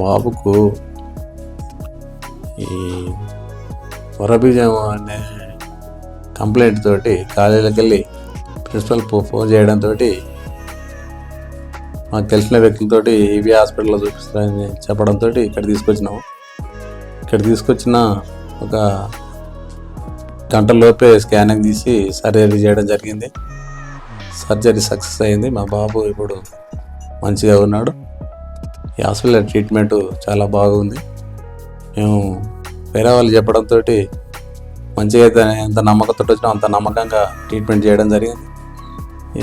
బాబుకు ఈ వరబీజం అనే కంప్లైంట్ తోటి కాలేజీకి వెళ్ళి ప్రిన్సిపల్ ఫోన్ చేయడంతో మాకు తెలిసిన వ్యక్తులతోటి ఈవీ హాస్పిటల్లో చూపిస్తారని చెప్పడంతో ఇక్కడ తీసుకొచ్చినాము. ఇక్కడ తీసుకొచ్చిన ఒక గంటలోపే స్కానింగ్ తీసి సర్జరీ చేయడం జరిగింది. సర్జరీ సక్సెస్ అయింది. మా బాబు ఇప్పుడు మంచిగా ఉన్నాడు. ఈ హాస్పిటల్ ట్రీట్మెంట్ చాలా బాగుంది. మేము వేరే వాళ్ళు చెప్పడంతో మంచిగా అయితే ఎంత నమ్మకంతో వచ్చినా అంత నమ్మకంగా ట్రీట్మెంట్ చేయడం జరిగింది.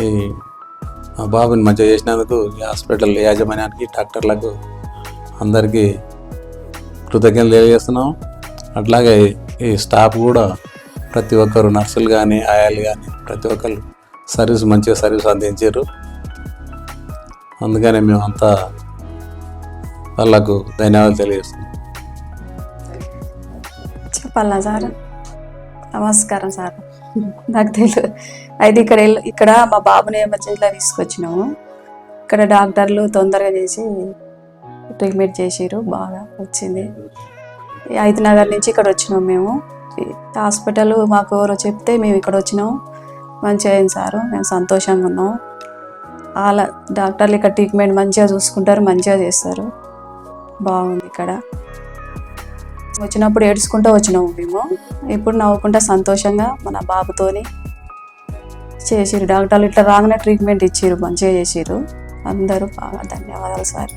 ఈ మా బాబుని మంచిగా చేసినందుకు ఈ హాస్పిటల్ యాజమాన్యానికి, డాక్టర్లకు అందరికీ కృతజ్ఞతలు తెలియజేస్తున్నాం. అట్లాగే ఈ స్టాఫ్ కూడా ప్రతి ఒక్కరు, నర్సులు కానీ, ఆయాలు కానీ ప్రతి ఒక్కరు మంచిగా సర్వీస్ అందించారు. అందుకనే మేమంతా వాళ్ళకు ధన్యవాదాలు తెలియజేస్తున్నాం. చెప్పాలా సార్? నమస్కారం సార్. నాకు తెలియదు అయితే ఇక్కడ మా బాబుని ఎమర్జెన్సీలో తీసుకొచ్చినాము. ఇక్కడ డాక్టర్లు తొందరగా చేసి ట్రీట్మెంట్ చేసిరు, బాగా వచ్చింది. ఐతనగర్ నుంచి ఇక్కడ వచ్చినాం మేము. హాస్పిటల్ మాకు ఎవరో చెప్తే మేము ఇక్కడ వచ్చినాం. మంచిగా అయింది సారు, మేము సంతోషంగా ఉన్నాం. వాళ్ళ డాక్టర్లు ఇక్కడ ట్రీట్మెంట్ మంచిగా చూసుకుంటారు, మంచిగా చేస్తారు, బాగుంది. ఇక్కడ వచ్చినప్పుడు ఏడ్చుకుంటూ వచ్చినాము మేము, ఇప్పుడు నవ్వుకుంటా సంతోషంగా మన బాబుతోని చేసిరు. డాక్టర్లు ఇట్లా రాగానే ట్రీట్మెంట్ ఇచ్చిరు, మంచిగా చేసిరు. అందరూ బాగా ధన్యవాదాలు సార్.